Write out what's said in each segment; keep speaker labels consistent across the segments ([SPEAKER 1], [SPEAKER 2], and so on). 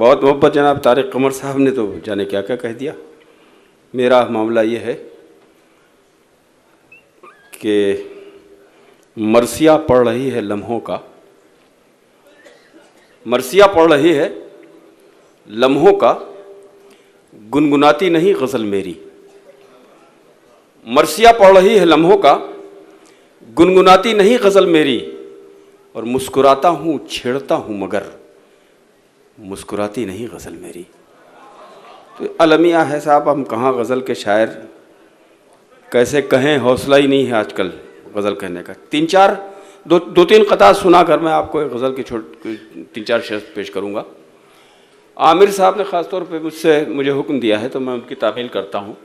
[SPEAKER 1] बहुत मोहब्बत जनाब तारिक कमर साहब ने तो जाने क्या क्या कह दिया। मेरा मामला ये है कि मरसिया पढ़ रही है लम्हों का, मरसिया पढ़ रही है लम्हों का, गुनगुनाती नहीं गज़ल मेरी। मरसिया पढ़ रही है लम्हों का, गुनगुनाती नहीं गज़ल मेरी। और मुस्कुराता हूँ छेड़ता हूँ मगर मुस्कुराती नहीं गज़ल मेरी। तो अलमिया है साहब, हम कहाँ गज़ल के शायर, कैसे कहें, हौसला ही नहीं है आजकल गज़ल कहने का। दो तीन कता सुनाकर मैं आपको एक गज़ल की तीन चार शेर पेश करूँगा। आमिर साहब ने ख़ास तौर पे मुझे हुक्म दिया है तो मैं उनकी तामील करता हूँ।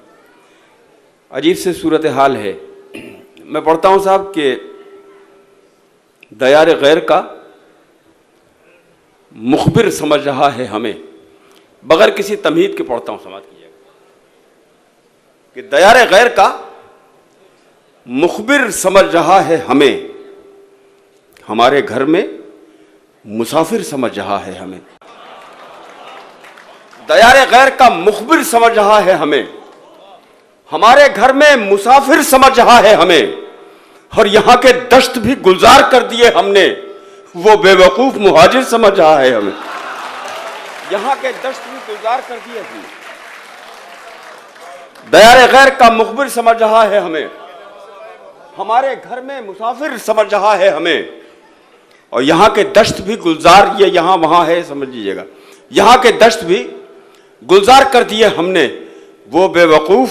[SPEAKER 1] अजीब से सूरत हाल है। मैं पढ़ता हूँ साहब कि दयार गैर का मुखबिर समझ रहा है हमें, बगैर किसी तमहीद के पढ़ता हूँ, समाज कीजिएगा कि दयार गैर का मुखबिर समझ रहा है हमें, हमारे घर में मुसाफिर समझ रहा है हमें। दयार गैर का मुखबिर समझ रहा है हमें, हमारे घर में मुसाफिर समझ रहा है हमें। और यहां के दश्त भी गुलजार कर दिए हमने, वो बेवकूफ मुहाजिर समझ रहा है हमें। यहां के दश्त भी गुलजार कर दिए हमने, दयार गैर का मुखबिर समझ रहा है हमें, हमारे घर में मुसाफिर समझ रहा है हमें। और यहां के दश्त भी गुलजार, ये यहां वहां है समझ लीजिएगा, यहां के दश्त भी गुलजार कर दिए हमने, वो बेवकूफ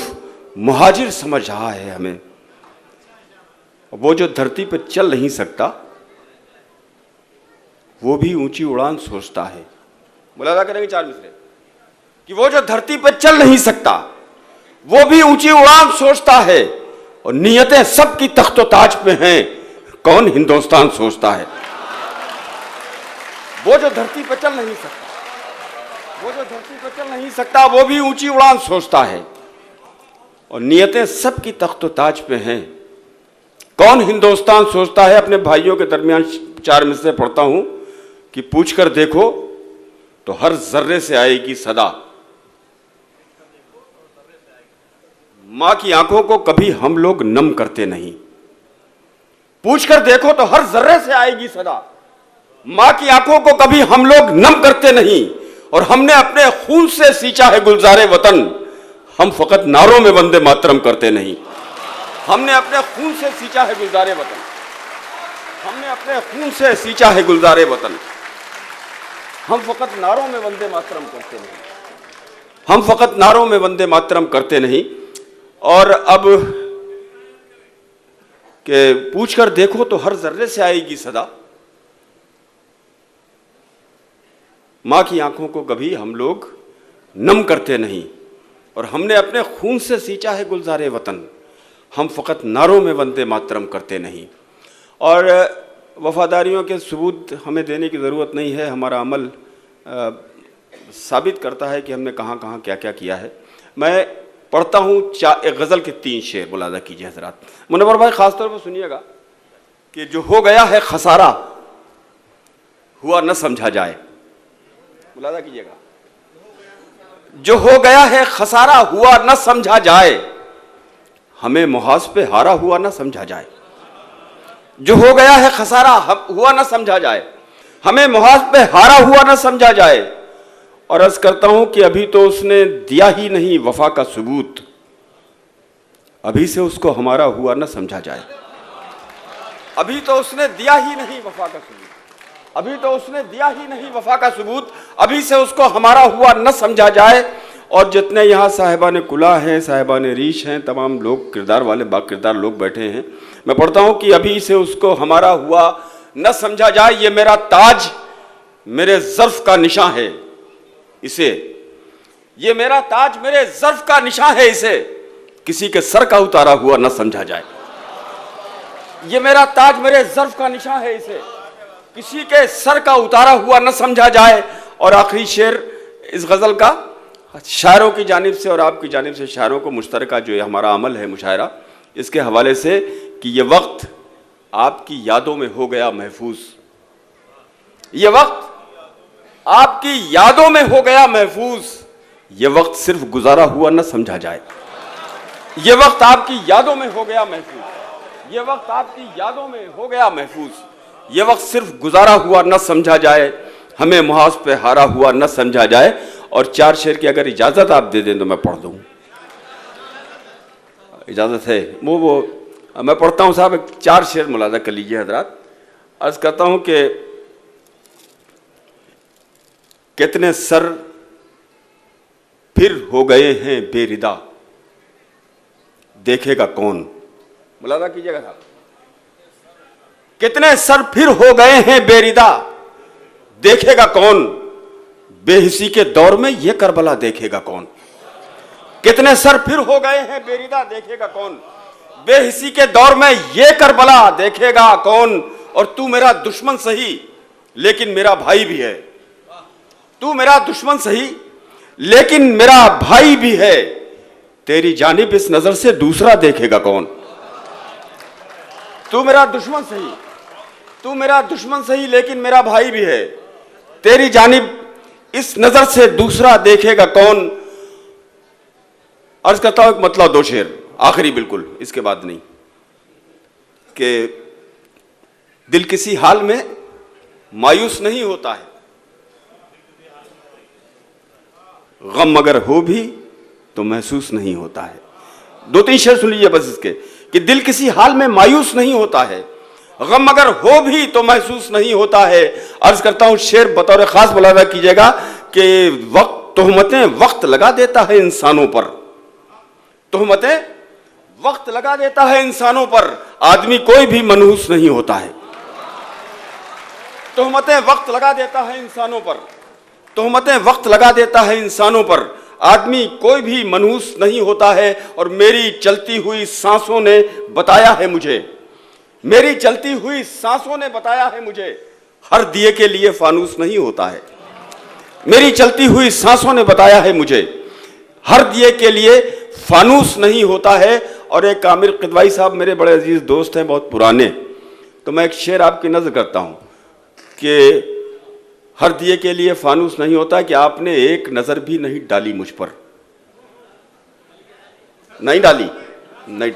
[SPEAKER 1] मुहाजिर समझ रहा है हमें। वो जो धरती पर चल नहीं सकता वो भी ऊंची उड़ान सोचता है। मुलाजा करेंगे चार मिसरे कि वो जो धरती पर चल नहीं सकता वो भी ऊंची उड़ान सोचता है। और नियतें सबकी तख्तो ताज पे हैं, कौन हिंदुस्तान सोचता है। वो जो धरती पर चल नहीं सकता, वो जो धरती पर चल नहीं सकता वो भी ऊंची उड़ान सोचता है। और नियतें सबकी तख्तो ताज पे हैं, कौन हिंदुस्तान सोचता है। अपने भाइयों के दरमियान चार मिसरे पढ़ता हूं कि पूछ कर देखो तो हर जर्रे से आएगी सदा, मां की आंखों को कभी हम लोग नम करते नहीं। पूछ कर देखो तो हर जर्रे से आएगी सदा, मां की आंखों को कभी हम लोग नम करते नहीं। और हमने अपने खून से सींचा है गुलजारे वतन, हम फकत नारों में वंदे मातरम करते नहीं। हमने अपने खून से सींचा है गुलजारे वतन, हमने अपने खून से सींचा है गुलजारे वतन, हम फकत नारों में वंदे मातरम करते नहीं, हम फकत नारों में वंदे मातरम करते नहीं। और अब के पूछ कर देखो तो हर जर्रे से आएगी सदा, मां की आंखों को कभी हम लोग नम करते नहीं। और हमने अपने खून से सींचा है गुलजारे वतन, हम फ़कत नारों में वंदे मातरम करते नहीं। और वफादारियों के सबूत हमें देने की ज़रूरत नहीं है, हमारा अमल साबित करता है कि हमने कहाँ कहाँ क्या क्या किया है। मैं पढ़ता हूँ एक गज़ल के 3 शेर, मुलाज़ा कीजिए हज़रात। मुनव्वर भाई ख़ास तौर पर सुनिएगा कि जो हो गया है खसारा हुआ न समझा जाए। मुलाज़ा कीजिएगा, जो हो गया है खसारा हुआ न समझा जाए, हमें मुहाज पे हारा हुआ ना समझा जाए। जो हो गया है खसारा हुआ ना समझा जाए, हमें मुहाज पे हारा हुआ ना समझा जाए। और अर्ज करता हूं कि अभी तो उसने दिया ही नहीं वफा का सबूत, अभी से उसको हमारा हुआ ना समझा जाए। अभी तो उसने दिया ही नहीं वफा का सबूत, अभी तो उसने दिया ही नहीं वफा का सबूत, अभी से उसको हमारा हुआ न समझा जाए। और जितने यहाँ साहिबान कुला हैं, साहिबान रीश हैं, तमाम लोग किरदार वाले बाकिरदार लोग बैठे हैं, मैं पढ़ता हूँ कि अभी से उसको हमारा हुआ न समझा जाए। ये मेरा ताज मेरे ज़र्फ़ का निशान है इसे, ये मेरा ताज मेरे ज़र्फ़ का निशान है इसे, किसी के सर का उतारा हुआ न समझा जाए। ये मेरा ताज मेरे ज़र्फ़ का निशान है इसे, किसी के सर का उतारा हुआ न समझा जाए। और आखिरी शेर इस गज़ल का शायरों की जानिब से और आपकी जानिब से शायरों को मुश्तरका जो हमारा अमल है मुशायरा, इसके हवाले से कि ये वक्त आपकी यादों में हो गया महफूज, ये वक्त आपकी यादों में हो गया महफूज, ये वक्त सिर्फ गुजारा हुआ न समझा जाए। ये वक्त आपकी यादों में हो गया महफूज, ये वक्त आपकी यादों में हो गया महफूज, ये वक्त सिर्फ गुजारा हुआ न समझा जाए, हमें मुहाज पे हारा हुआ न समझा जाए। और 4 शेर की अगर इजाजत आप दे दें तो मैं पढ़ दूं, इजाजत है? वो मैं पढ़ता हूं साहब, 4 शेर मुलाजा कर लीजिए हजरात। अर्ज करता हूं कि कितने सर फिर हो गए हैं बेरिदा, देखेगा कौन? मुलाजा कीजिएगा साहब। कितने सर फिर हो गए हैं बेरिदा, देखेगा कौन? बेहिसी के दौर में ये करबला देखेगा कौन? कितने सर फिर हो गए हैं बेरिदा, देखेगा कौन? बेहिसी के दौर में ये करबला देखेगा कौन? और तू मेरा दुश्मन सही लेकिन मेरा भाई भी है, तू मेरा दुश्मन सही लेकिन मेरा भाई भी है, तेरी जानिब इस नजर से दूसरा देखेगा कौन? तू मेरा दुश्मन सही, तू मेरा दुश्मन सही लेकिन मेरा भाई भी है, तेरी जानिब इस नजर से दूसरा देखेगा कौन? अर्ज करता हूं एक मतलब 2 शेर आखिरी, बिल्कुल इसके बाद नहीं, कि दिल किसी हाल में मायूस नहीं होता है, गम अगर हो भी तो महसूस नहीं होता है। 2-3 शेर सुन लीजिए बस इसके, कि दिल किसी हाल में मायूस नहीं होता है, गम अगर हो भी तो महसूस नहीं होता है। अर्ज करता हूं शेर बतौर खास मुलाजा कीजिएगा कि तोहमतें वक्त लगा देता है इंसानों पर, तोहमतें वक्त लगा देता है इंसानों पर, आदमी कोई भी मनहूस नहीं होता है। तोहमतें वक्त लगा देता है इंसानों पर, तोहमतें वक्त लगा देता है इंसानों पर, आदमी कोई भी मनहूस नहीं होता है। और मेरी चलती हुई सांसों ने बताया है मुझे, मेरी चलती हुई सांसों ने बताया है मुझे, हर दिए के लिए फानूस नहीं होता है। मेरी चलती हुई सांसों ने बताया है मुझे, हर दिए के लिए फानूस नहीं होता है। और एक आमिर किदवाई साहब मेरे बड़े अजीज दोस्त हैं, बहुत पुराने, तो मैं एक शेर आपकी नज़र करता हूं कि हर दिए के लिए फानूस नहीं होता, कि आपने एक नजर भी नहीं डाली मुझ पर, नहीं डाली, नहीं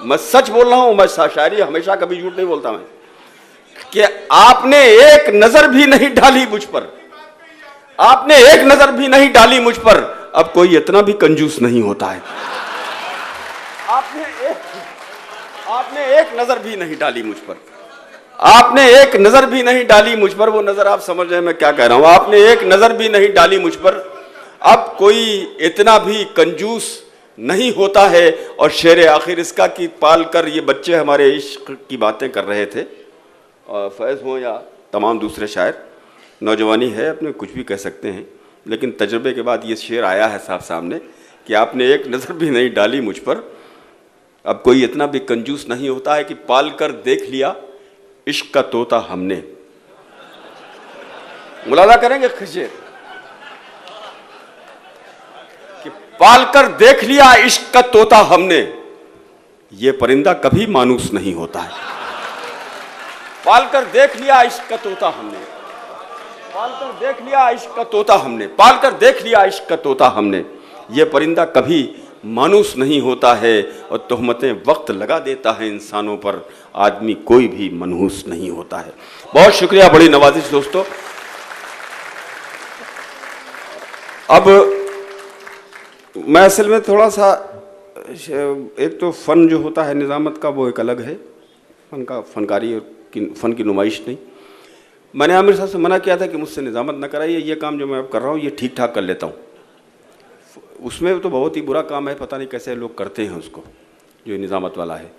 [SPEAKER 1] मैं सच बोल रहा हूं, मैं शायरी हमेशा कभी झूठ नहीं बोलता मैं, कि आपने एक नजर भी नहीं डाली मुझ पर, आपने एक नजर भी नहीं डाली मुझ पर, अब कोई इतना भी कंजूस नहीं होता है। आपने एक नजर भी नहीं डाली मुझ पर, आपने एक नजर भी नहीं डाली मुझ पर, वो नजर आप समझ रहे हैं मैं क्या कह रहा हूं, आपने एक नजर भी नहीं डाली मुझ पर, अब कोई इतना भी कंजूस नहीं होता है। और शेर आखिर इसका कि पाल कर ये बच्चे हमारे इश्क की बातें कर रहे थे, फैज़ हों या तमाम दूसरे शायर, नौजवानी है, अपने कुछ भी कह सकते हैं, लेकिन तजर्बे के बाद ये शेर आया है साहब सामने कि आपने एक नज़र भी नहीं डाली मुझ पर, अब कोई इतना भी कंजूस नहीं होता है, कि पाल कर देख लिया इश्क का तोता हमने। मुलाजा करेंगे शेर कि पाल कर देख लिया इश्क का तोता हमने, ये परिंदा कभी मानूस नहीं होता है। पाल कर देख लिया इश्क का तोता हमने, पाल कर देख लिया इश्क का तोता हमने, पाल कर देख लिया इश्क का तोता हमने, ये परिंदा कभी मानूस नहीं होता है। और तोहमतें वक्त लगा देता है इंसानों पर, आदमी कोई भी मनहूस नहीं होता है। बहुत शुक्रिया, बड़ी नवाजिश दोस्तों। अब मैं असल में थोड़ा सा, एक तो फ़न जो होता है निज़ामत का वो एक अलग है, फ़न का फनकारी और फ़न की नुमाइश नहीं। मैंने आमिर साहब से मना किया था कि मुझसे निज़ामत ना कराइए, ये काम जो मैं अब कर रहा हूँ ये ठीक ठाक कर लेता हूँ, उसमें तो बहुत ही बुरा काम है, पता नहीं कैसे लोग करते हैं उसको, जो निज़ामत वाला है।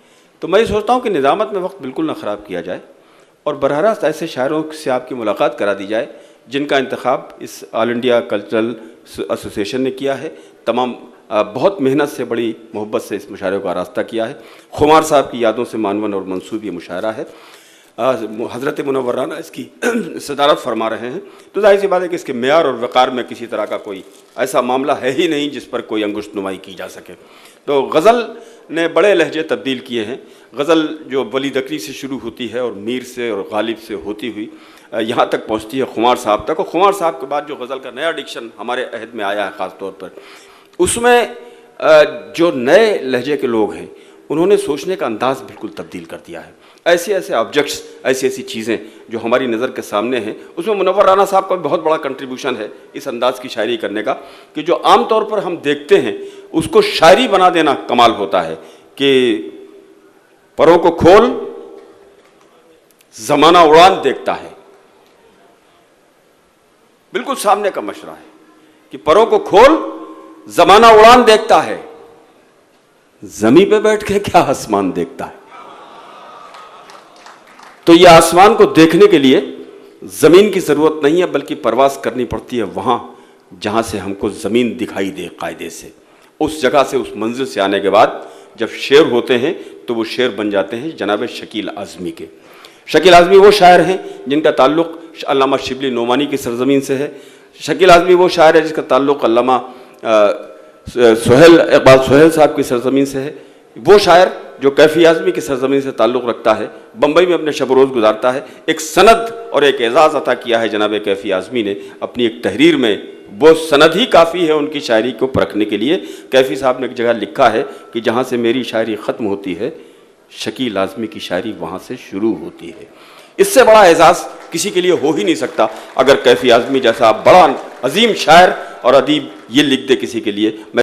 [SPEAKER 1] तो मैं ये सोचता हूँ कि निज़ामत में वक्त बिल्कुल ना ख़राब किया जाए, और बरह रास्त ऐसे शायरों से आपकी मुलाकात करा दी जाए जिनका इंतखाब इस ऑल इंडिया कल्चरल एसोसिएशन ने किया है। तमाम बहुत मेहनत से, बड़ी मोहब्बत से इस मुशायरे का रास्ता किया है। खुमार साहब की यादों से मानवन और मंसूब ये मुशायरा है। हज़रत मुनव्वराना इसकी सदारत फरमा रहे हैं, तो जाहिर सी बात है कि इसके मेयार और वक़ार में किसी तरह का कोई ऐसा मामला है ही नहीं जिस पर कोई अंगुष्ठ नुमाई की जा सके। तो गज़ल ने बड़े लहजे तब्दील किए हैं। गज़ल जो वली दकरी से शुरू होती है और मीर से और गालिब से होती हुई यहाँ तक पहुँचती है खुमार साहब तक, और खुमार साहब के बाद जो गज़ल का नया डिक्शन हमारे अहद में आया है ख़ास तौर पर, उसमें जो नए लहजे के लोग हैं उन्होंने सोचने का अंदाज़ बिल्कुल तब्दील कर दिया है। ऐसे ऐसे ऑब्जेक्ट्स, ऐसी ऐसी चीज़ें जो हमारी नज़र के सामने हैं, उसमें मुनव्वर राना साहब का भी बहुत बड़ा कंट्रीब्यूशन है इस अंदाज़ की शायरी करने का, कि जो आम तौर पर हम देखते हैं उसको शायरी बना देना कमाल होता है। कि परों को खोल ज़माना उड़ान देखता है, बिल्कुल सामने का मशरा है कि परों को खोल ज़माना उड़ान देखता है, ज़मीन पे बैठ के क्या आसमान देखता है। तो ये आसमान को देखने के लिए ज़मीन की ज़रूरत नहीं है, बल्कि परवास करनी पड़ती है वहाँ जहाँ से हमको ज़मीन दिखाई दे कायदे से। उस जगह से, उस मंजिल से आने के बाद जब शेर होते हैं तो वो शेर बन जाते हैं जनाब शकील आज़मी के। शकील आज़मी वो शायर हैं जिनका ताल्लुक़ अल्लामा शिबली नोमानी की सरज़मीन से है। शकील आज़मी वो शायर है जिसका ताल्लुक़ अल्लामा इकबाल सुहेल साहब की सरज़मीन से है। वो शायर जो कैफ़ी आज़मी की सरज़मीन से ताल्लुक़ रखता है, बम्बई में अपने शब रोज़ गुजारता है। एक सनद और एक एजाज़ अता किया है जनाब कैफ़ी आज़मी ने अपनी एक तहरीर में। वो सनद ही काफ़ी है उनकी शायरी को परखने के लिए। कैफ़ी साहब ने एक जगह लिखा है कि जहाँ से मेरी शायरी ख़त्म होती है, शकील आज़मी की शायरी वहाँ से शुरू होती है। इससे बड़ा एजाज़ किसी के लिए हो ही नहीं सकता। अगर कैफ़ी आज़मी जैसा बड़ा अजीम शायर और अदीब ये लिख दे किसी के लिए, मैं